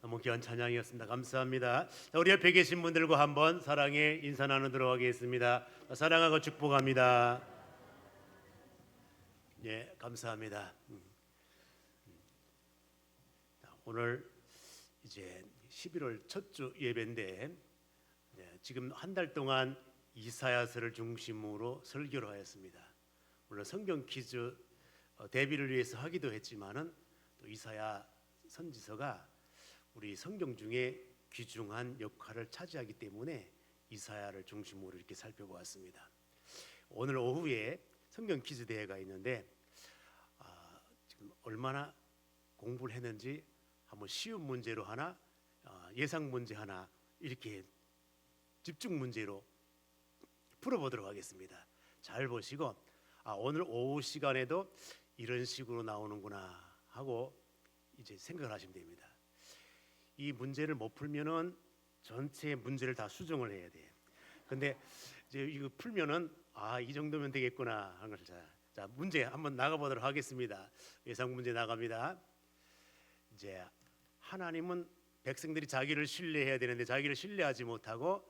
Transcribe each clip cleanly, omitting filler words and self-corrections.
너무 귀한 찬양이었습니다. 감사합니다. 자, 우리 옆에 계신 분들과 한번 사랑의 인사 나누도록 하겠습니다. 사랑하고 축복합니다. 예, 감사합니다. 오늘 이제 11월 첫 주 예배인데 지금 한 달 동안 이사야서를 중심으로 설교를 하였습니다. 물론 성경 퀴즈 대비를 위해서 하기도 했지만은 또 이사야 선지서가 우리 성경 중에 귀중한 역할을 차지하기 때문에 이사야를 중심으로 이렇게 살펴보았습니다. 오늘 오후에 성경 퀴즈 대회가 있는데 지금 얼마나 공부를 했는지 한번 쉬운 문제로 하나 예상 문제 하나 이렇게 집중 문제로 풀어보도록 하겠습니다. 잘 보시고 오늘 오후 시간에도 이런 식으로 나오는구나 하고 이제 생각을 하시면 됩니다. 이 문제를 못 풀면은 전체 문제를 다 수정을 해야 돼. 근데 이제 이거 풀면은 이 정도면 되겠구나 하는 것을 자 문제 한번 나가보도록 하겠습니다. 예상 문제 나갑니다. 이제 하나님은 백성들이 자기를 신뢰해야 되는데 자기를 신뢰하지 못하고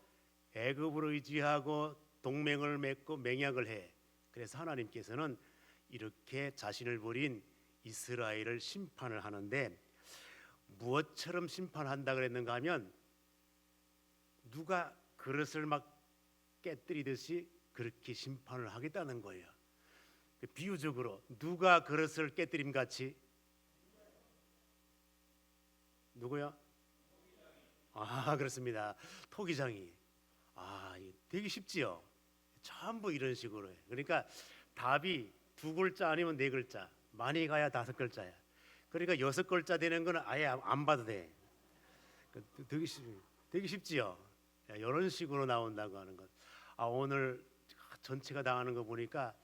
애굽을 의지하고 동맹을 맺고 맹약을 해. 그래서 하나님께서는 이렇게 자신을 버린 이스라엘을 심판을 하는데 무엇처럼 심판한다 그랬는가 하면 누가 그릇을 막 깨뜨리듯이 그렇게 심판을 하겠다는 거예요. 비유적으로 누가 그릇을 깨뜨림 같이 누구요? 그렇습니다. 토기장이 되게 쉽지요. 전부 이런 식으로 해. 그러니까 답이 두 글자 아니면 네 글자, 많이 가야 다섯 글자야. 그러니까 여섯 글자 되는 거는 아예 안 봐도 돼. 되게 쉽지요. 이런 식으로 나온다고 하는 것. 오늘 전체가 다 하는 거 보니까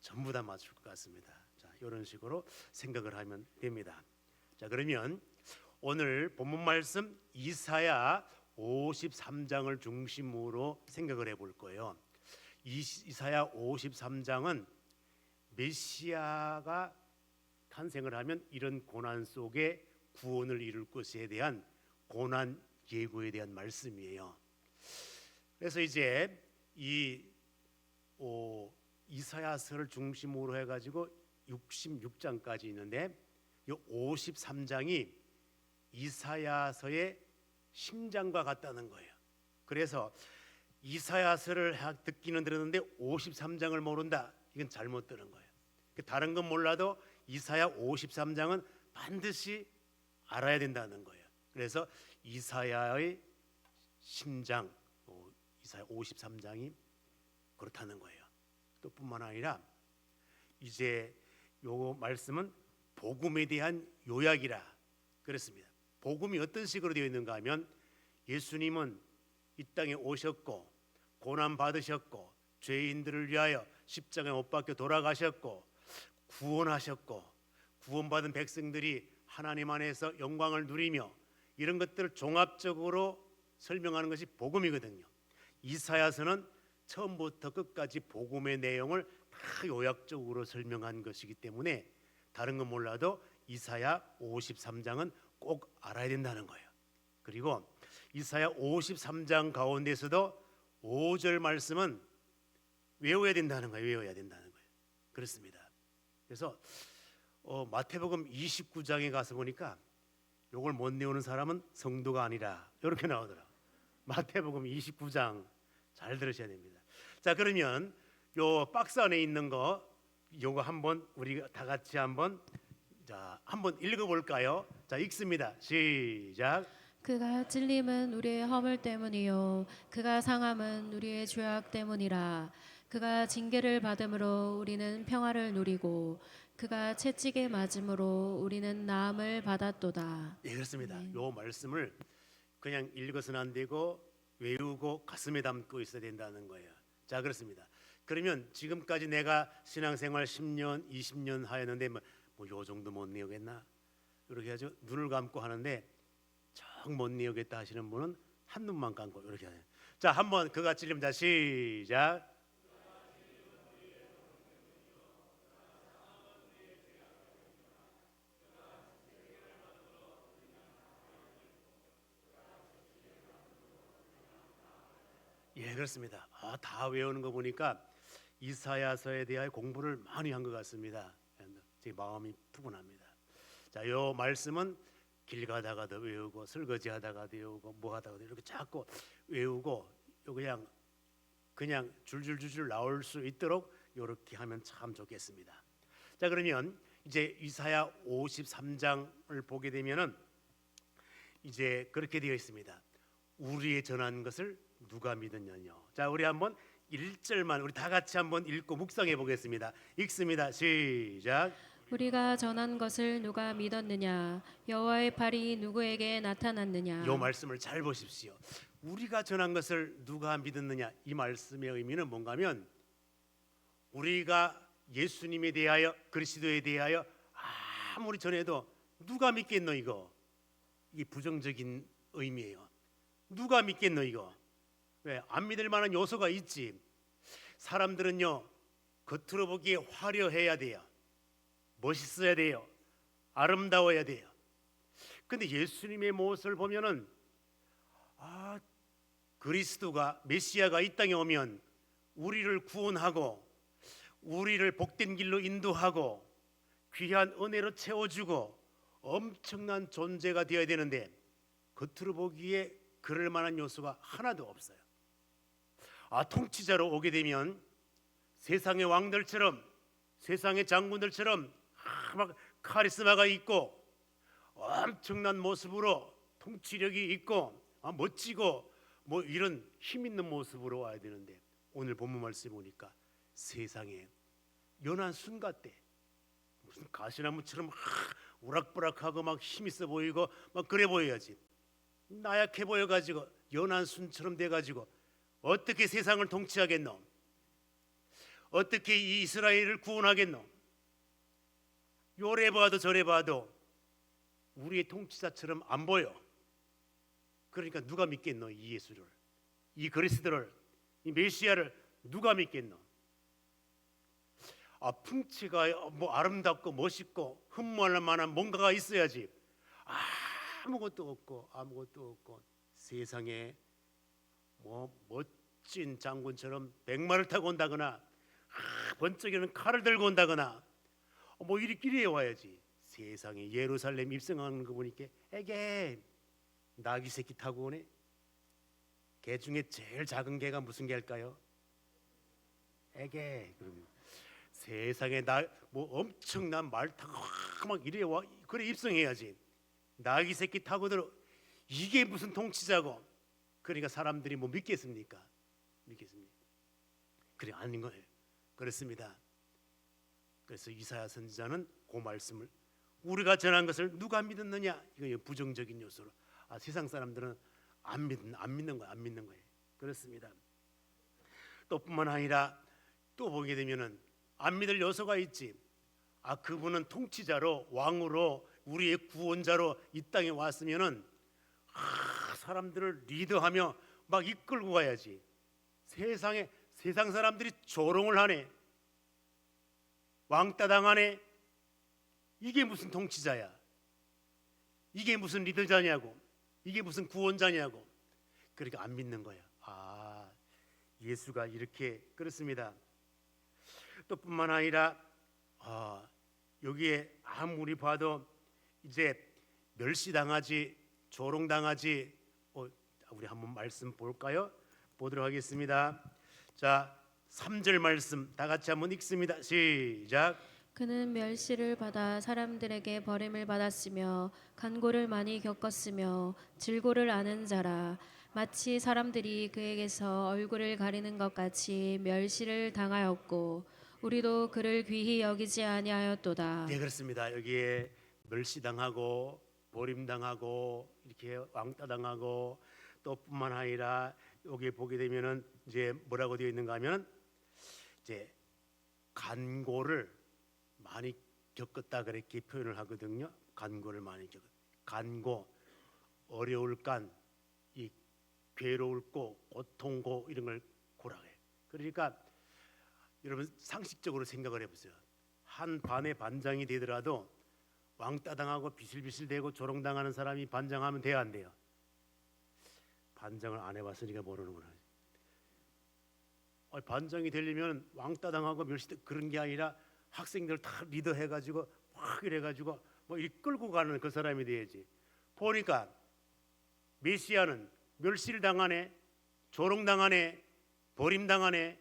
전부 다 맞출 것 같습니다. 자, 이런 식으로 생각을 하면 됩니다. 자, 그러면 오늘 본문 말씀 이사야 53장을 중심으로 생각을 해볼 거예요. 이사야 53장은 메시아가 탄생을 하면 이런 고난 속에 구원을 이룰 것에 대한 고난 예고에 대한 말씀이에요. 그래서 이제 이 이사야서를 중심으로 해가지고 66장까지 있는데 이 53장이 이사야서의 심장과 같다는 거예요. 그래서 이사야서를 듣기는 들었는데 53장을 모른다, 이건 잘못 들은 거예요. 다른 건 몰라도 이사야 53장은 반드시 알아야 된다는 거예요. 그래서 이사야의 심장, 이사야 53장이 그렇다는 거예요. 또 뿐만 아니라 이제 요 말씀은 복음에 대한 요약이라 그랬습니다. 복음이 어떤 식으로 되어 있는가 하면 예수님은 이 땅에 오셨고 고난 받으셨고 죄인들을 위하여 십자가에 못 박혀 돌아가셨고 구원하셨고 구원받은 백성들이 하나님 안에서 영광을 누리며 이런 것들을 종합적으로 설명하는 것이 복음이거든요. 이사야서는 처음부터 끝까지 복음의 내용을 다 요약적으로 설명한 것이기 때문에 다른 건 몰라도 이사야 53장은 꼭 알아야 된다는 거예요. 그리고 이사야 53장 가운데서도 5절 말씀은 외워야 된다는 거예요. 외워야 된다는 거예요. 그렇습니다. 그래서 마태복음 29장에 가서 보니까 요걸 못 외우는 사람은 성도가 아니라 이렇게 나오더라고요. 마태복음 29장 잘 들으셔야 됩니다. 자, 그러면 요 박스 안에 있는 거 요거 한번 우리 다 같이 한번 읽어볼까요? 자, 읽습니다. 시작. 그가 찔림은 우리의 허물 때문이요 그가 상함은 우리의 죄악 때문이라. 그가 징계를 받음으로 우리는 평화를 누리고 그가 채찍에 맞음으로 우리는 나음을 받았도다. 예, 그렇습니다. 요 말씀을 그냥 읽어서는 안 되고 외우고 가슴에 담고 있어야 된다는 거예요. 자, 그렇습니다. 그러면 지금까지 내가 신앙생활 10년, 20년 하였는데 요 정도 못 내우겠나? 이렇게 해서 눈을 감고 하는데 정 못 내우겠다 하시는 분은 한 눈만 감고 이렇게 하세요. 자, 한번 그가 찔림. 자, 시작. 예, 그렇습니다. 다 외우는 거 보니까 이사야서에 대하여 공부를 많이 한 것 같습니다. 제 마음이 푸근합니다. 자, 요 말씀은 길 가다가도 외우고 설거지 하다가도 외우고 뭐 하다가도 이렇게 자꾸 외우고 요 그냥 줄줄줄줄 나올 수 있도록 이렇게 하면 참 좋겠습니다. 자, 그러면 이제 이사야 53장을 보게 되면은 이제 그렇게 되어 있습니다. 우리의 전한 것을 누가 믿었냐뇨. 자, 우리 한번 1절만 우리 다 같이 한번 읽고 묵상해 보겠습니다. 읽습니다. 시작. 우리가 전한 것을 누가 믿었느냐? 여호와의 팔이 누구에게 나타났느냐? 이 말씀을 잘 보십시오. 우리가 전한 것을 누가 믿었느냐? 이 말씀의 의미는 뭔가면 우리가 예수님에 대하여 그리스도에 대하여 아무리 전해도 누가 믿겠노 이거? 이게 부정적인 의미예요. 누가 믿겠노 이거? 왜? 안 믿을 만한 요소가 있지. 사람들은요 겉으로 보기에 화려해야 돼요. 멋있어야 돼요. 아름다워야 돼요. 근데 예수님의 모습을 보면은 그리스도가 메시아가 이 땅에 오면 우리를 구원하고 우리를 복된 길로 인도하고 귀한 은혜로 채워주고 엄청난 존재가 되어야 되는데 겉으로 보기에 그럴 만한 요소가 하나도 없어요. 통치자로 오게 되면 세상의 왕들처럼 세상의 장군들처럼 막 카리스마가 있고 엄청난 모습으로 통치력이 있고 멋지고 뭐 이런 힘 있는 모습으로 와야 되는데 오늘 본문 말씀 보니까 세상에 연한 순 같대. 무슨 가시나무처럼 우락부락하고 막 힘 있어 보이고 막 그래 보여야지. 나약해 보여가지고 연한 순처럼 돼가지고 어떻게 세상을 통치하겠노? 어떻게 이 이스라엘을 구원하겠노? 요래 봐도 저래 봐도 우리의 통치자처럼 안 보여. 그러니까 누가 믿겠노? 이 예수를, 이 그리스도를, 이 메시아를 누가 믿겠노? 풍치가 뭐 아름답고 멋있고 흠모할 만한 뭔가가 있어야지. 아무것도 없고 세상에 뭐 멋진 장군처럼 백마를 타고 온다거나 번쩍이는 칼을 들고 온다거나 뭐 이리끼리 와야지. 세상에 예루살렘 입성하는 거 보니까 에게 나귀 새끼 타고 오네. 개 중에 제일 작은 개가 무슨 개일까요? 에게. 그러면 세상에 뭐 엄청난 말 타고 막 이래 와. 그래 입성해야지. 나귀 새끼 타고 들어. 이게 무슨 통치자고. 그러니까 사람들이 뭐 믿겠습니까? 그래 아닌 거예요. 그렇습니다. 그래서 이사야 선지자는 그 말씀을 우리가 전한 것을 누가 믿었느냐? 이거 부정적인 요소로 세상 사람들은 안 믿는 거예요. 그렇습니다. 또뿐만 아니라 또 보게 되면은 안 믿을 요소가 있지. 그분은 통치자로 왕으로 우리의 구원자로 이 땅에 왔으면은 사람들을 리더하며 막 이끌고 가야지. 세상 사람들이 조롱을 하네. 왕따 당하네. 이게 무슨 통치자야? 이게 무슨 리더자냐고? 이게 무슨 구원자냐고? 그러니까 안 믿는 거야. 예수가 이렇게 그렇습니다. 또 뿐만 아니라 여기에 아무리 봐도 이제 멸시당하지 조롱당하지. 우리 한번 말씀 볼까요? 보도록 하겠습니다. 자, 3절 말씀 다 같이 한번 읽습니다. 시작. 그는 멸시를 받아 사람들에게 버림을 받았으며 간고를 많이 겪었으며 질고를 아는 자라. 마치 사람들이 그에게서 얼굴을 가리는 것 같이 멸시를 당하였고 우리도 그를 귀히 여기지 아니하였도다. 네, 그렇습니다. 여기에 멸시당하고 버림당하고 이렇게 왕따당하고 또 뿐만 아니라 여기 보게 되면은 이제 뭐라고 되어 있는가 하면 이제 간고를 많이 겪었다 그렇게 표현을 하거든요. 간고를 많이 겪었. 간고 어려울 간, 이 괴로울 고, 고통고 이런 걸 고라고 해요. 그러니까 여러분 상식적으로 생각을 해보세요. 한 반의 반장이 되더라도 왕따당하고 비실비실대고 조롱당하는 사람이 반장하면 돼야 안 돼요? 반장을 안 해봤으니까 모르는구나. 반장이 되려면 왕따당하고 멸시 그런 게 아니라 학생들 다 리더해가지고 막 이래가지고 뭐 이끌고 가는 그 사람이 돼야지. 보니까 메시아는 멸시를 당하네, 조롱당하네, 버림당하네,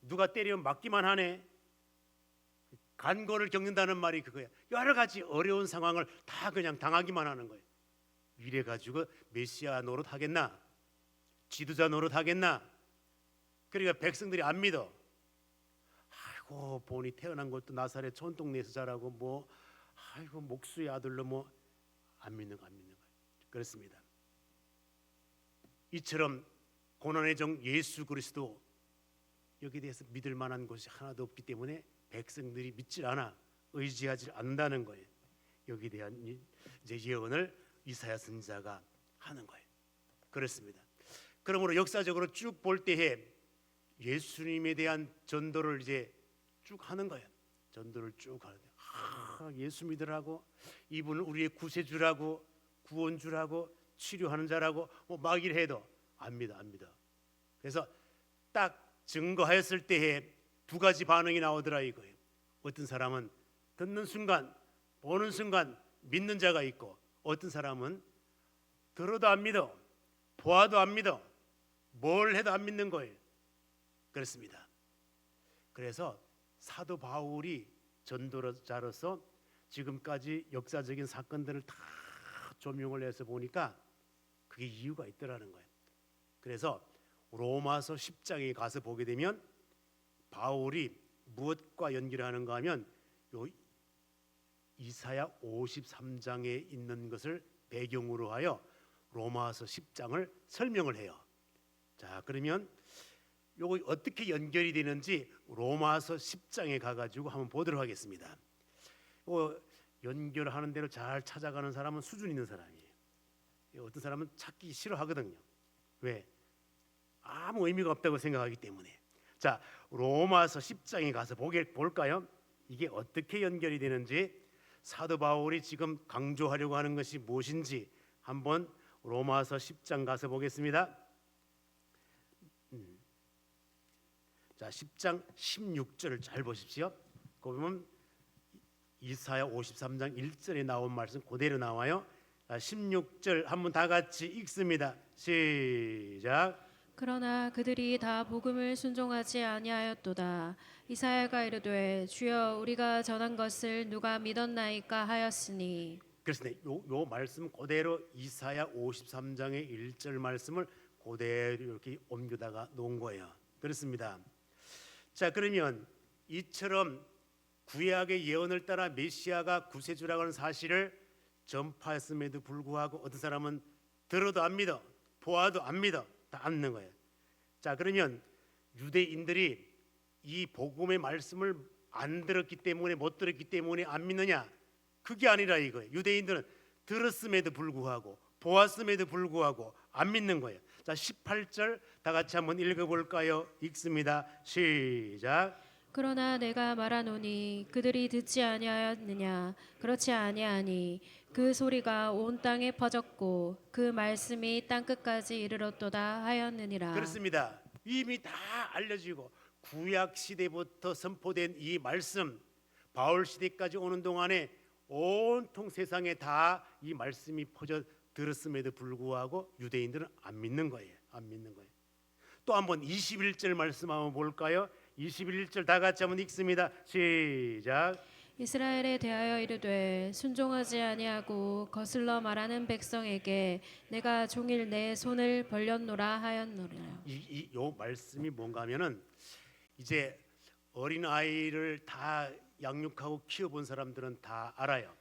누가 때리면 맞기만 하네, 간고를 겪는다는 말이 그거야. 여러 가지 어려운 상황을 다 그냥 당하기만 하는 거예요. 이래가지고 메시아 노릇하겠나, 지도자 노릇하겠나. 그러니까 백성들이 안 믿어. 아이고 보니 태어난 것도 나사렛 촌동네에서 자라고 뭐 아이고 목수의 아들로 뭐 안 믿는 거예요. 그렇습니다. 이처럼 고난의 종 예수 그리스도 여기에 대해서 믿을 만한 것이 하나도 없기 때문에 백성들이 믿질 않아, 의지하지 않는다는 거예요. 여기에 대한 이제 예언을 이사야 선지자가 하는 거예요. 그렇습니다. 그러므로 역사적으로 쭉 볼 때에 예수님에 대한 전도를 이제 쭉 하는 거예요. 전도를 쭉 하는데 예수 믿으라고, 이분은 우리의 구세주라고, 구원주라고, 치료하는 자라고 뭐 막 이래도 안 믿어. 그래서 딱 증거하였을 때에 두 가지 반응이 나오더라 이거예요. 어떤 사람은 듣는 순간, 보는 순간 믿는 자가 있고, 어떤 사람은 들어도 안 믿어, 보아도 안 믿어, 뭘 해도 안 믿는 거예요. 그렇습니다. 그래서 사도 바울이 전도자로서 지금까지 역사적인 사건들을 다 조명을 해서 보니까 그게 이유가 있더라는 거예요. 그래서 로마서 10장에 가서 보게 되면 바울이 무엇과 연결하는가 하면 요 이사야 53장에 있는 것을 배경으로 하여 로마서 10장을 설명을 해요. 자, 그러면 요거 어떻게 연결이 되는지 로마서 10장에 가가지고 한번 보도록 하겠습니다. 연결하는 대로 잘 찾아가는 사람은 수준 있는 사람이에요. 어떤 사람은 찾기 싫어하거든요. 왜? 아무 의미가 없다고 생각하기 때문에. 자, 로마서 10장에 가서 볼까요? 이게 어떻게 연결이 되는지, 사도 바울이 지금 강조하려고 하는 것이 무엇인지 한번 로마서 10장 가서 보겠습니다. 자, 10장 16절을 잘 보십시오. 거기 보면 이사야 53장 1절에 나온 말씀 그대로 나와요. 16절 한번 다 같이 읽습니다. 시작. 그러나 그들이 다 복음을 순종하지 아니하였도다. 이사야가 이르되 주여 우리가 전한 것을 누가 믿었나이까 하였으니. 그렇습니다. 요 말씀 그대로 이사야 53장의 1절 말씀을 그대로 이렇게 옮겨다가 놓은 거예요. 그렇습니다. 자, 그러면 이처럼 구약의 예언을 따라 메시아가 구세주라고 하는 사실을 전파했음에도 불구하고 어떤 사람은 들어도 안 믿어, 보아도 안 믿어, 다 안 믿는 거예요. 자, 그러면 유대인들이 이 복음의 말씀을 안 들었기 때문에, 못 들었기 때문에 안 믿느냐? 그게 아니라 이거예요. 유대인들은 들었음에도 불구하고 보았음에도 불구하고 안 믿는 거예요. 자, 18절 다 같이 한번 읽어볼까요? 읽습니다. 시작. 그러나 내가 말하노니 그들이 듣지 아니하였느냐? 그렇지 아니하니 그 소리가 온 땅에 퍼졌고 그 말씀이 땅 끝까지 이르렀도다 하였느니라. 그렇습니다. 이미 다 알려지고 구약 시대부터 선포된 이 말씀, 바울 시대까지 오는 동안에 온통 세상에 다 이 말씀이 퍼져 들었음에도 불구하고 유대인들은 안 믿는 거예요. 안 믿는 거예요. 또 한번 21절 말씀 한번 볼까요? 21절 다 같이 한번 읽습니다. 시작. 이스라엘에 대하여 이르되 순종하지 아니하고 거슬러 말하는 백성에게 내가 종일 내 손을 벌렸노라 하였노라. 요 말씀이 뭔가 하면은 이제 어린 아이를 다 양육하고 키워본 사람들은 다 알아요.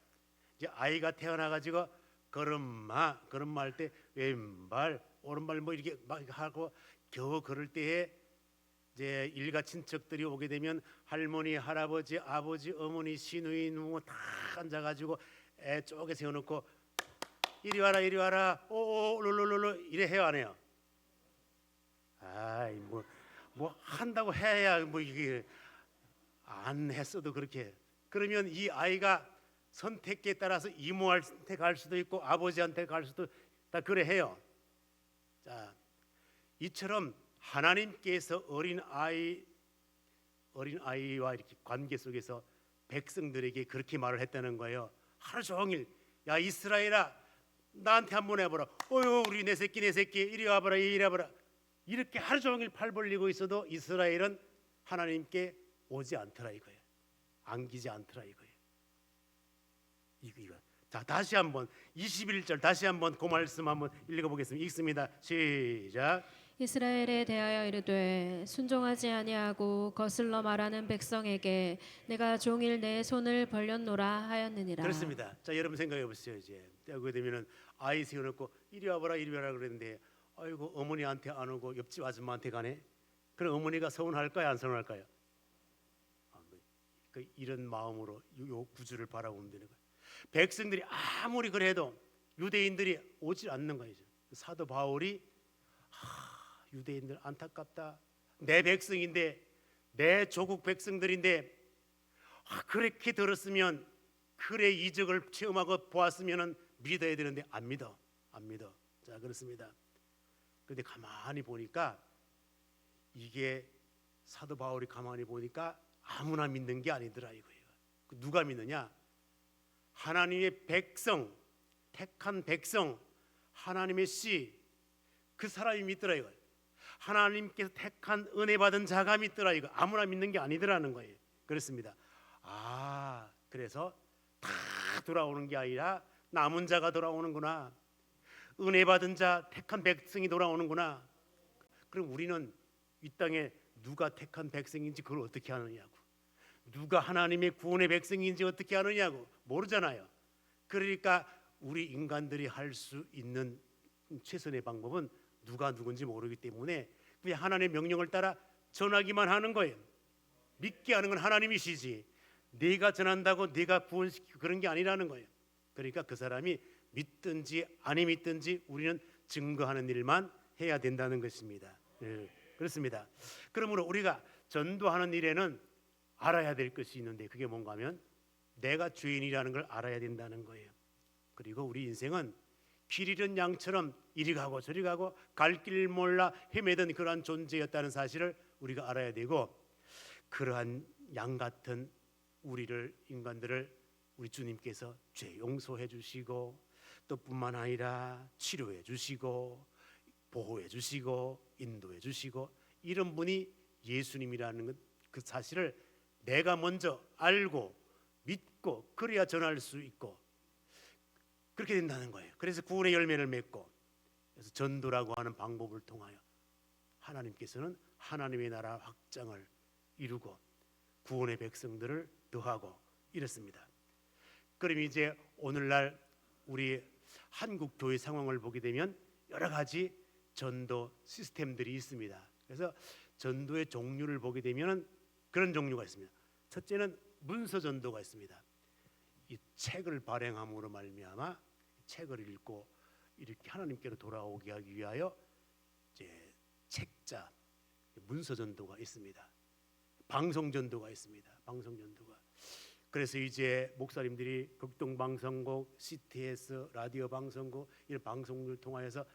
이제 아이가 태어나 가지고 걸음마 할 때 왼발 오른발 뭐 이렇게 막 하고 겨우 걸을 때에 이제 일가 친척들이 오게 되면 할머니, 할아버지, 아버지, 어머니, 시누이 누구 다 앉아가지고 애 쪼개 세워놓고 이리 와라, 오, 룰룰룰루 이래 해요, 안 해요? 아이 뭐 한다고 해야 뭐 이게 안 했어도 그렇게. 그러면 이 아이가 선택에 따라서 이모한테 갈 수도 있고 아버지한테 갈 수도 다 그래 해요. 자, 이처럼 하나님께서 어린 아이와 이렇게 관계 속에서 백성들에게 그렇게 말을 했다는 거예요. 하루 종일 야 이스라엘아 나한테 한번 해보라. 어유 우리 내 새끼 이리 와봐라 이리 와봐라. 이렇게 하루 종일 팔 벌리고 있어도 이스라엘은 하나님께 오지 않더라 이거예요. 안기지 않더라 이거예요. 이거. 자 다시 한번 21절 다시 한번 그 말씀 한번 읽어보겠습니다. 읽습니다. 시작. 이스라엘에 대하여 이르되 순종하지 아니하고 거슬러 말하는 백성에게 내가 종일 내 손을 벌렸노라 하였느니라. 그렇습니다. 자 여러분 생각해 보세요. 이제 때가 되면은 아이 세워놓고 이리 와봐라 이리 와라 그랬는데 아이고 어머니한테 안 오고 옆집 아줌마한테 가네. 그럼 어머니가 서운할까요 안 서운할까요? 이런 마음으로 요 구주를 바라보면 되는 거예요. 백성들이 아무리 그래도 유대인들이 오지 않는 거예요. 사도 바울이 유대인들 안타깝다. 내 백성인데 내 조국 백성들인데 그렇게 들었으면 그래 이적을 체험하고 보았으면 믿어야 되는데 안 믿어. 자 그렇습니다. 그런데 가만히 보니까 이게 사도 바울이 가만히 보니까 아무나 믿는 게 아니더라 이거예요. 누가 믿느냐? 하나님의 백성, 택한 백성, 하나님의 씨, 그 사람이 믿더라 이거예요. 하나님께서 택한 은혜 받은 자가 믿더라 이거. 아무나 믿는 게 아니더라는 거예요. 그렇습니다. 그래서 다 돌아오는 게 아니라 남은 자가 돌아오는구나. 은혜 받은 자, 택한 백성이 돌아오는구나. 그럼 우리는 이 땅에 누가 택한 백성인지 그걸 어떻게 아느냐고. 누가 하나님의 구원의 백성인지 어떻게 아느냐고 모르잖아요. 그러니까 우리 인간들이 할 수 있는 최선의 방법은 누가 누군지 모르기 때문에 그냥 하나님의 명령을 따라 전하기만 하는 거예요. 믿게 하는 건 하나님이시지 네가 전한다고 네가 구원시키고 그런 게 아니라는 거예요. 그러니까 그 사람이 믿든지 아니 믿든지 우리는 증거하는 일만 해야 된다는 것입니다. 그렇습니다. 그러므로 우리가 전도하는 일에는 알아야 될 것이 있는데 그게 뭔가 하면 내가 주인이라는 걸 알아야 된다는 거예요. 그리고 우리 인생은 길 잃은 양처럼 이리 가고 저리 가고 갈 길 몰라 헤매던 그러한 존재였다는 사실을 우리가 알아야 되고 그러한 양 같은 우리를 인간들을 우리 주님께서 죄 용서해 주시고 또 뿐만 아니라 치료해 주시고 보호해 주시고 인도해 주시고 이런 분이 예수님이라는 그 사실을 내가 먼저 알고 믿고 그래야 전할 수 있고 그렇게 된다는 거예요. 그래서 구원의 열매를 맺고 그래서 전도라고 하는 방법을 통하여 하나님께서는 하나님의 나라 확장을 이루고 구원의 백성들을 더하고 이렇습니다. 그럼 이제 오늘날 우리 한국 교회 상황을 보게 되면 여러 가지 전도 시스템들이 있습니다. 그래서 전도의 종류를 보게 되면 그런 종류가 있습니다. 첫째는 문서 전도가 있습니다. 이 책을 발행함으로 말미암아 책을 읽고 이렇게 하나님께로 돌아오게 하기 위하여 이제 책자 문서 전도가 있습니다. 방송 전도가 있습니다. 방송 전도가. 그래서 이제 목사님들이 극동 방송국, CTS 라디오 방송국 이런 방송을 통하여서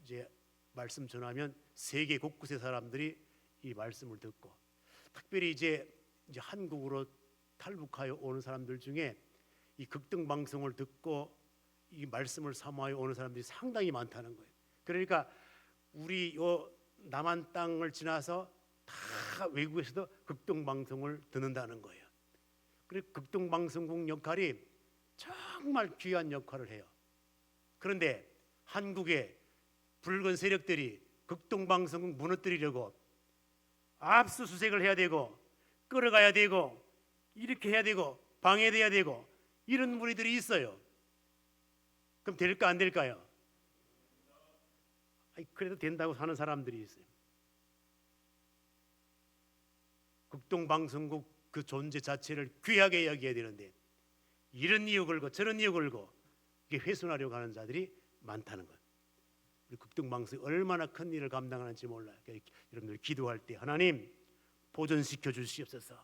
이제 말씀 전하면 세계 곳곳의 사람들이 이 말씀을 듣고 특별히 이제 한국으로 탈북하여 오는 사람들 중에 이 극동 방송을 듣고 이 말씀을 사모하여 오는 사람들이 상당히 많다는 거예요. 그러니까 우리 요 남한 땅을 지나서 다 외국에서도 극동 방송을 듣는다는 거예요. 그리고 극동 방송국 역할이 정말 귀한 역할을 해요. 그런데 한국의 붉은 세력들이 극동 방송국 무너뜨리려고 압수수색을 해야 되고 끌어가야 되고 이렇게 해야 되고 방해돼야 되고 이런 무리들이 있어요. 그럼 될까 안 될까요? 그래도 된다고 하는 사람들이 있어요. 극동방송국 그 존재 자체를 귀하게 여겨야 되는데 이런 이유 걸고 저런 이유 걸고 이게 훼손하려고 하는 자들이 많다는 것. 우리 극동방송이 얼마나 큰 일을 감당하는지 몰라요. 여러분들 기도할 때 하나님 보존시켜 주시옵소서.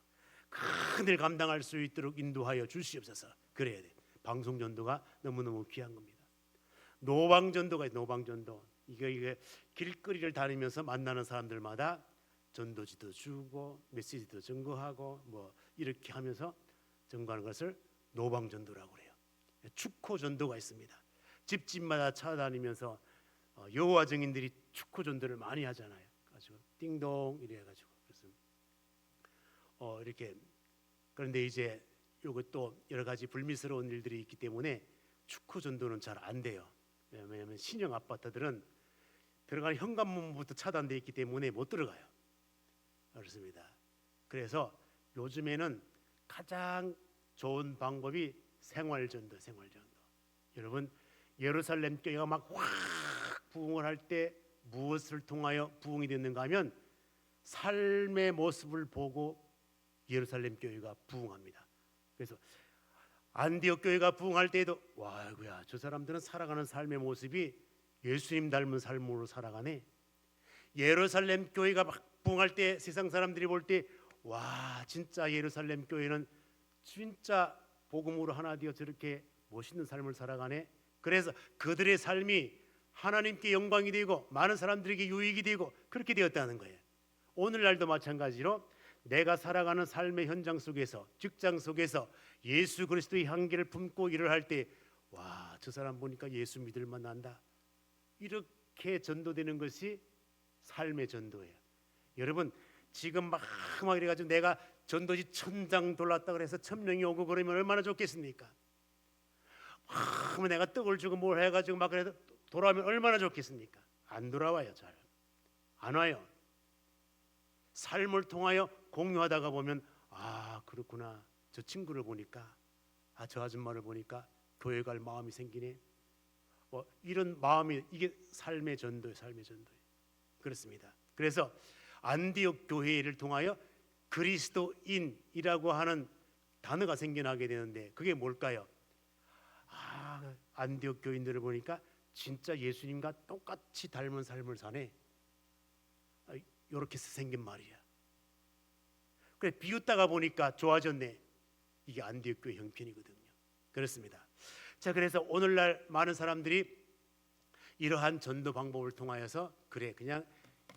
큰 일 감당할 수 있도록 인도하여 주시옵소서. 그래야 돼. 방송 전도가 너무너무 귀한 겁니다. 노방 전도가 있어요. 노방 전도. 이게 길거리를 다니면서 만나는 사람들마다 전도지도 주고 메시지도 증거하고 뭐 이렇게 하면서 증거하는 것을 노방전도라고 그래요. 축호전도가 있습니다. 집집마다 찾아다니면서 여호와 증인들이 축호전도를 많이 하잖아요. 가지고 띵동 이래 가지고 그래서 이렇게 그런데 이제 요것도 여러 가지 불미스러운 일들이 있기 때문에 축호전도는 잘 안 돼요. 왜냐하면 신형 아파트들은 들어가는 현관문부터 차단되어 있기 때문에 못 들어가요. 그렇습니다. 그래서 요즘에는 가장 좋은 방법이 생활전도. 여러분 예루살렘 교회가 막 확 부흥을 할 때 무엇을 통하여 부흥이 됐는가 하면 삶의 모습을 보고 예루살렘 교회가 부흥합니다. 그래서 안디옥 교회가 부흥할 때에도 와, 아이고야, 저 사람들은 살아가는 삶의 모습이 예수님 닮은 삶으로 살아가네. 예루살렘 교회가 막 부흥할 때 세상 사람들이 볼 때 와, 진짜 예루살렘 교회는 진짜 복음으로 하나 되어 저렇게 멋있는 삶을 살아가네. 그래서 그들의 삶이 하나님께 영광이 되고 많은 사람들에게 유익이 되고 그렇게 되었다는 거예요. 오늘날도 마찬가지로 내가 살아가는 삶의 현장 속에서, 직장 속에서 예수 그리스도의 향기를 품고 일을 할 때 와, 저 사람 보니까 예수 믿을 만한다, 이렇게 전도되는 것이 삶의 전도예요. 여러분 지금 막 이래가지고 내가 전도지 1000장 돌았다 그래서 1000명이 오고 그러면 얼마나 좋겠습니까? 막 내가 떡을 주고 뭘 해가지고 막 그래도 돌아오면 얼마나 좋겠습니까? 안 돌아와요. 잘 안 와요. 삶을 통하여 공유하다가 보면 아, 그렇구나, 저 친구를 보니까, 아, 저 아줌마를 보니까 교회 갈 마음이 생기네. 이런 마음이, 이게 삶의 전도예요. 그렇습니다. 그래서 안디옥 교회를 통하여 그리스도인이라고 하는 단어가 생겨나게 되는데 그게 뭘까요? 아, 안디옥 교인들을 보니까 진짜 예수님과 똑같이 닮은 삶을 사네. 이렇게 생긴 말이야. 그래, 비웃다가 보니까 좋아졌네. 이게 안디옥 교회 형편이거든요. 그렇습니다. 자, 그래서 오늘날 많은 사람들이 이러한 전도 방법을 통하여서 그래, 그냥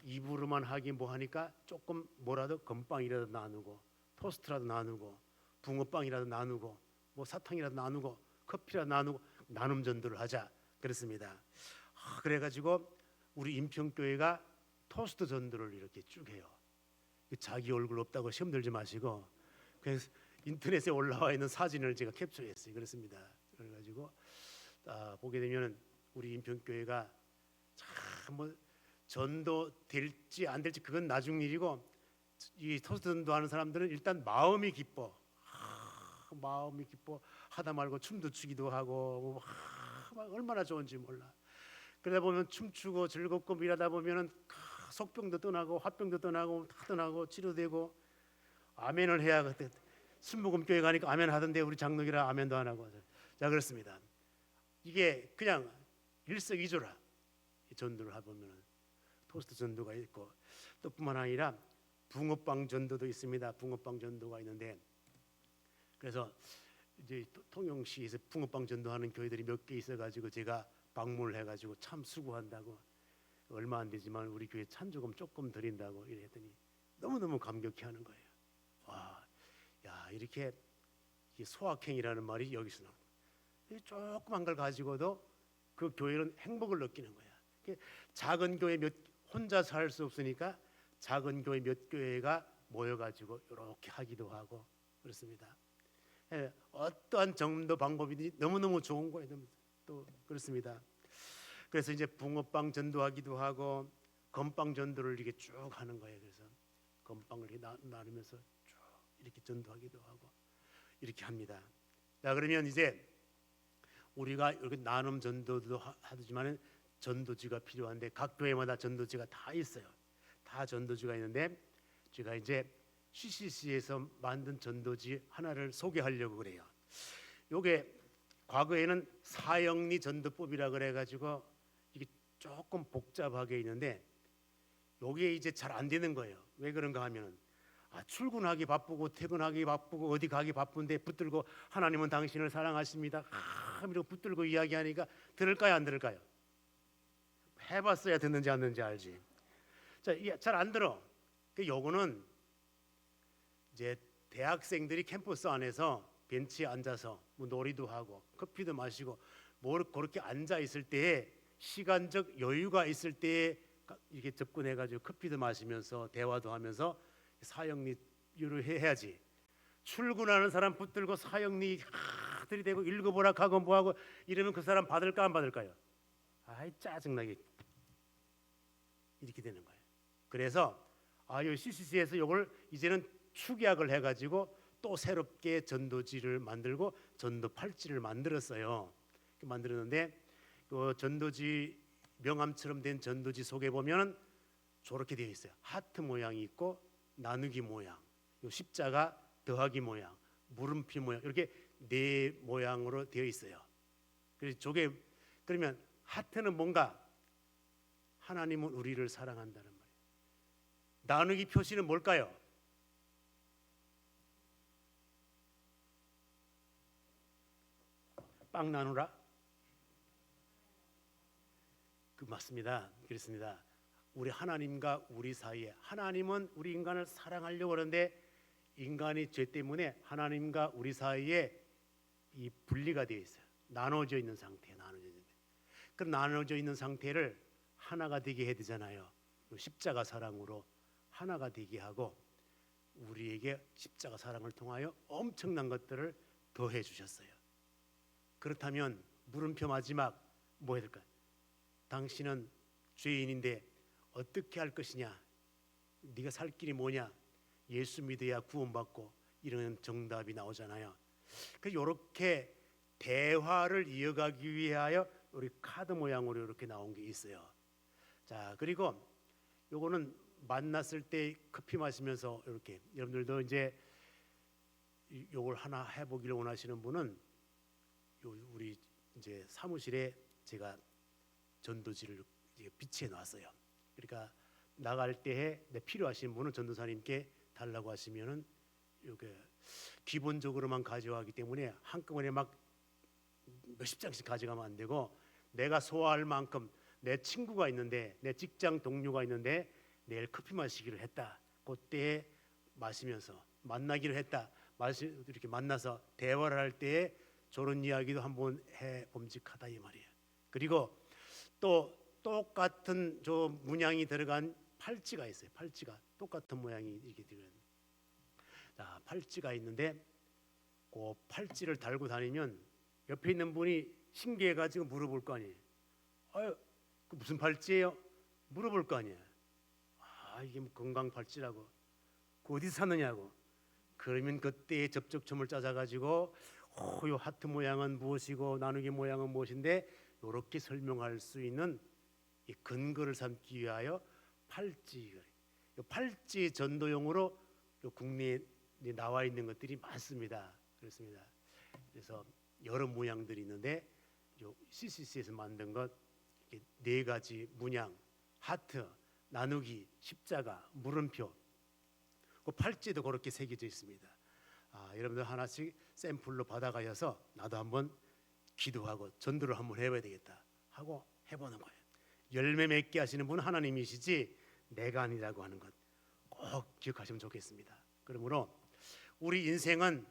입으로만 하긴 뭐하니까 조금 뭐라도 건빵이라도 나누고 토스트라도 나누고 붕어빵이라도 나누고 뭐 사탕이라도 나누고 커피라도 나누고 나눔 전도를 하자. 그렇습니다. 그래가지고 우리 인평교회가 토스트 전도를 이렇게 쭉 해요. 자기 얼굴 없다고 시험 들지 마시고 그래서 인터넷에 올라와 있는 사진을 제가 캡처했어요. 그렇습니다. 그래가지고 보게 되면 우리 인평교회가 참 뭐 전도 될지 안 될지 그건 나중 일이고, 이 토스트 전도하는 사람들은 일단 마음이 기뻐. 마음이 기뻐 하다 말고 춤도 추기도 하고 막 얼마나 좋은지 몰라. 그러다 보면 춤추고 즐겁고 일하다 보면은 속병도 떠나고 화병도 떠나고 다 떠나고 치료되고 아멘을 해야 그때 순복음 교회 가니까 아멘 하던데 우리 장로기라 아멘도 안 하고. 자, 그렇습니다. 이게 그냥 일석이조라. 전도를 해보면 토스트 전도가 있고 또 뿐만 아니라 붕어빵 전도도 있습니다. 붕어빵 전도가 있는데 그래서 이제 통영시에서 붕어빵 전도하는 교회들이 몇 개 있어가지고 제가 방문을 해가지고 참 수고한다고, 얼마 안 되지만 우리 교회 찬조금 조금 드린다고 이랬더니 너무너무 감격해하는 거예요. 와, 야, 이렇게 소확행이라는 말이 여기서 나온 거예요. 조그만 걸 가지고도 그 교회는 행복을 느끼는 거야. 작은 교회 혼자서 할 수 없으니까 작은 교회 몇 교회가 모여가지고 이렇게 하기도 하고 그렇습니다. 어떠한 전도 방법이든지 너무너무 좋은 거예요. 또 그렇습니다. 그래서 이제 붕어빵 전도하기도 하고 건빵 전도를 이렇게 쭉 하는 거예요. 그래서 건빵을 이렇게 나누면서 쭉 이렇게 전도하기도 하고 이렇게 합니다. 자, 그러면 이제 우리가 이렇게 나눔 전도도 하지만은 전도지가 필요한데 각 교회마다 전도지가 다 있어요. 다 전도지가 있는데 제가 이제 CCC에서 만든 전도지 하나를 소개하려고 그래요. 요게 과거에는 사형리 전도법이라 그래가지고 이게 조금 복잡하게 있는데 요게 이제 잘 안 되는 거예요. 왜 그런가 하면은 출근하기 바쁘고 퇴근하기 바쁘고 어디 가기 바쁜데 붙들고 하나님은 당신을 사랑하십니다. 이러고 붙들고 이야기하니까 들을까요 안 들을까요? 해봤어야 듣는지 안 듣는지 알지. 자, 잘 안 들어. 그 요거는 이제 대학생들이 캠퍼스 안에서 벤치에 앉아서 뭐 놀이도 하고 커피도 마시고 뭐 그렇게 앉아 있을 때에 시간적 여유가 있을 때에 이렇게 접근해 가지고 커피도 마시면서 대화도 하면서 사형리를 해야지. 출근하는 사람 붙들고 사형리 들이대고 읽어보라 하고 뭐하고 이러면 그 사람 받을까 안 받을까요? 아이 짜증나게 이렇게 되는 거예요. 그래서 이 CCC에서 이걸 이제는 축약을 해가지고 또 새롭게 전도지를 만들고 전도 팔찌를 만들었어요. 만들었는데 그 전도지 명함처럼 된 전도지 속에 보면 저렇게 되어 있어요. 하트 모양이 있고 나누기 모양, 요 십자가 더하기 모양, 물음표 모양 이렇게 네 모양으로 되어 있어요. 그래서 저게 그러면 하트는 뭔가 하나님은 우리를 사랑한다는 말이에요. 나누기 표시는 뭘까요? 빵 나누라? 그 맞습니다. 그렇습니다. 우리 하나님과 우리 사이에 하나님은 우리 인간을 사랑하려고 하는데 인간이 죄 때문에 하나님과 우리 사이에 이 분리가 되어 있어요. 나눠져 있는 상태, 나눠져 있는. 그럼 나눠져 있는 상태를 하나가 되게 해야 되잖아요. 십자가 사랑으로 하나가 되게 하고 우리에게 십자가 사랑을 통하여 엄청난 것들을 더해 주셨어요. 그렇다면 물음표 마지막 뭐 해야 될까요? 당신은 죄인인데 어떻게 할 것이냐? 네가 살 길이 뭐냐? 예수 믿어야 구원받고 이런 정답이 나오잖아요. 그 요렇게 대화를 이어가기 위하여 우리 카드 모양으로 이렇게 나온 게 있어요. 자, 그리고 요거는 만났을 때 커피 마시면서 이렇게 여러분들도 이제 요걸 하나 해보기를 원하시는 분은 우리 이제 사무실에 제가 전도지를 비치해 놨어요. 그러니까 나갈 때에 필요하신 분은 전도사님께 달라고 하시면은 이게 기본적으로만 가져가기 때문에 한꺼번에 막 몇십 장씩 가져가면 안 되고 내가 소화할 만큼 내 친구가 있는데 내 직장 동료가 있는데 내일 커피 마시기로 했다. 그때 마시면서 만나기로 했다. 이렇게 만나서 대화를 할 때에 저런 이야기도 한번 해 봄직하다 이 말이에요. 그리고 또 똑같은 저 문양이 들어간 팔찌가 있어요. 팔찌가 똑같은 모양이 이렇게 들어간. 자, 팔찌가 있는데 그 팔찌를 달고 다니면 옆에 있는 분이 신기해가지고 물어볼 거 아니에요. 아유, 그 무슨 팔찌예요? 물어볼 거 아니에요. 이게 뭐 건강 팔찌라고. 그 어디서 샀느냐고. 그러면 그때 접촉점을 짜자가지고 요 하트 모양은 무엇이고 나누기 모양은 무엇인데 이렇게 설명할 수 있는 이 근거를 삼기 위하여 팔찌. 팔찌 전도용으로 국내에 나와 있는 것들이 많습니다. 그렇습니다. 그래서 여러 모양들이 있는데 CCC에서 만든 것 네 가지 문양, 하트, 나누기, 십자가, 물음표. 그 팔찌도 그렇게 새겨져 있습니다. 여러분들 하나씩 샘플로 받아가셔서 나도 한번 기도하고 전도를 한번 해봐야 되겠다 하고 해보는 거예요. 열매 맺게 하시는 분은 하나님이시지 내가 아니라고 하는 것 꼭 기억하시면 좋겠습니다. 그러므로 우리 인생은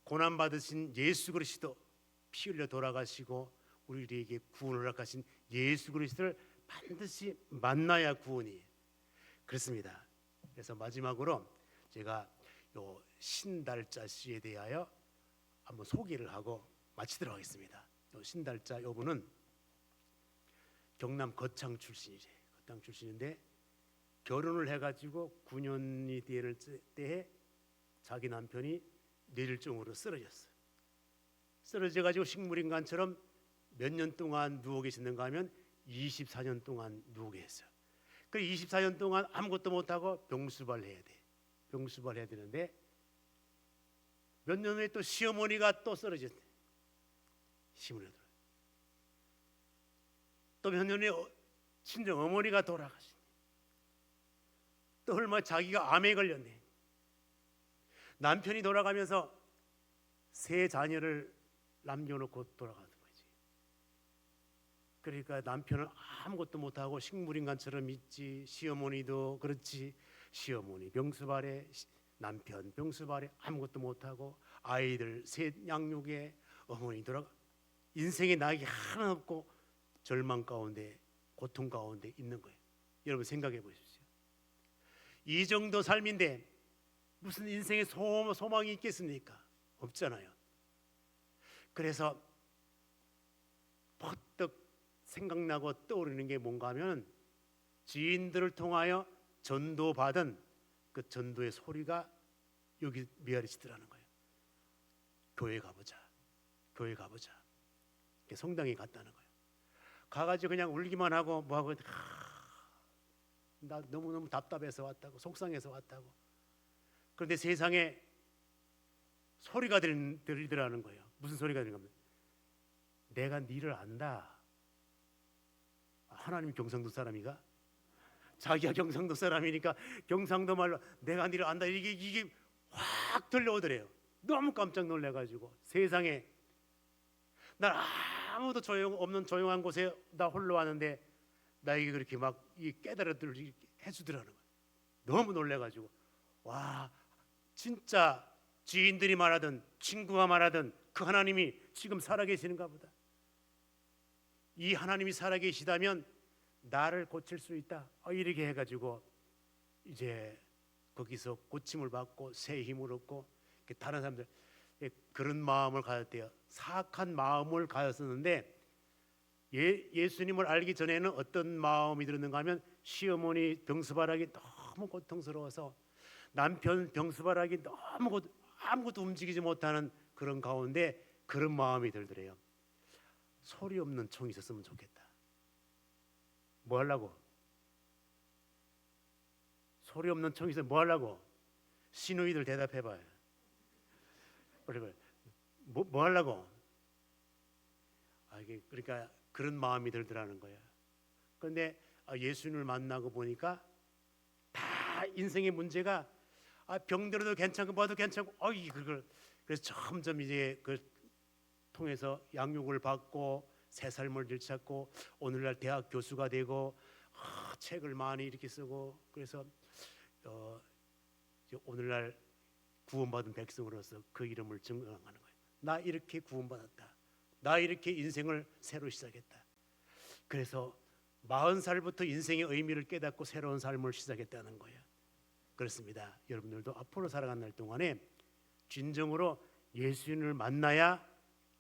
고난 받으신 예수 그리스도 피 흘려 돌아가시고 우리에게 구원을 허락하신 예수 그리스도를 반드시 만나야 구원이 그렇습니다. 그래서 마지막으로 제가 요 신달자 씨에 대하여 한번 소개를 하고 마치도록 하겠습니다. 요 신달자 여분은 경남 거창 출신이래. 거창 출신인데 결혼을 해가지고 9년이 되는 때에 자기 남편이 뇌졸중으로 쓰러졌어요. 쓰러져가지고 식물인간처럼 몇 년 동안 누워 계셨는가 하면 24년 동안 누우게 했어요. 그 24년 동안 아무것도 못하고 병수발 해야 돼. 병수발 해야 되는데 몇 년 후에 또 시어머니가 또 쓰러졌대. 시어머니가 또 몇 년 후에 친정 어머니가 돌아가시네. 또 얼마 자기가 암에 걸렸네. 남편이 돌아가면서 세 자녀를 남겨놓고 돌아가는 거지. 그러니까 남편은 아무것도 못하고 식물인간처럼 있지. 시어머니도 그렇지. 시어머니 병수발에 남편 병수발에 아무것도 못하고 아이들 셋 양육에 어머니 돌아가 인생의 낙이 하나 없고 절망 가운데 고통 가운데 있는 거예요. 여러분 생각해 보십시오. 이 정도 삶인데 무슨 인생의 소망이 있겠습니까? 없잖아요. 그래서 퍼뜩 생각나고 떠오르는 게 뭔가 하면 지인들을 통하여 전도받은 그 전도의 소리가 여기 메아리치더라는 거예요. 교회 가보자. 교회 가보자. 성당에 갔다는 거예요. 가가지고 그냥 울기만 하고 뭐하고 나 너무너무 답답해서 왔다고 속상해서 왔다고. 그런데 세상에 소리가 들리더라는 거예요. 무슨 소리가 들리는 겁니까? 내가 니를 안다. 하나님이 경상도 사람이가? 자기가 경상도 사람이니까 경상도 말로 내가 니를 안다. 이게 확 들려오더래요. 너무 깜짝 놀래가지고 세상에 난 아무도 없는 조용한 곳에 나 홀로 왔는데 나에게 그렇게 막 깨달아들 해주더라는 거예요. 너무 놀래가지고 와 진짜 지인들이 말하던 친구가 말하던 그 하나님이 지금 살아계시는가 보다. 이 하나님이 살아계시다면 나를 고칠 수 있다. 이렇게 해가지고 이제 거기서 고침을 받고 새 힘을 얻고 다른 사람들 그런 마음을 가졌대요. 사악한 마음을 가졌었는데 예수님을 알기 전에는 어떤 마음이 들었는가 하면 시어머니 병수발하기 너무 고통스러워서 남편 병수발하기 너무 아무것도 움직이지 못하는 그런 가운데 그런 마음이 들더래요. 소리 없는 총이 있었으면 좋겠다. 뭐 하려고? 소리 없는 총이 있으면 뭐 하려고? 시누이들 대답해봐요. 뭐 하려고? 이게 그러니까 그런 마음이 들더라는 거예요. 그런데 예수님을 만나고 보니까 다 인생의 문제가 병들어도 괜찮고 뭐도 괜찮고 그래서 점점 이제 그 통해서 양육을 받고 새 삶을 들찾고 오늘날 대학 교수가 되고 책을 많이 이렇게 쓰고 그래서 이제 오늘날 구원받은 백성으로서 그 이름을 증거하는 거예요. 나 이렇게 구원받았다. 나 이렇게 인생을 새로 시작했다. 그래서 40살부터 인생의 의미를 깨닫고 새로운 삶을 시작했다는 거예요. 그렇습니다. 여러분들도 앞으로 살아가는 날 동안에 진정으로 예수님을 만나야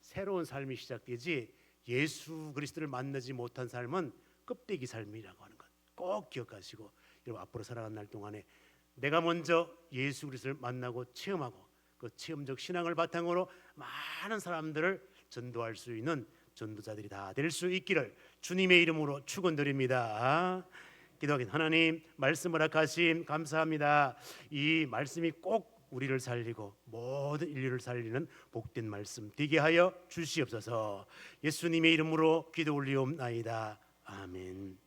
새로운 삶이 시작되지 예수 그리스도를 만나지 못한 삶은 껍데기 삶이라고 하는 것 꼭 기억하시고 여러분 앞으로 살아가는 날 동안에 내가 먼저 예수 그리스도를 만나고 체험하고 그 체험적 신앙을 바탕으로 많은 사람들을 전도할 수 있는 전도자들이 다 될 수 있기를 주님의 이름으로 축원드립니다. 기도하겠습니다. 하나님 말씀을 허락하심 감사합니다. 이 말씀이 꼭 우리를 살리고 모든 인류를 살리는 복된 말씀 되게 하여 주시옵소서. 예수님의 이름으로 기도 올리옵나이다. 아멘.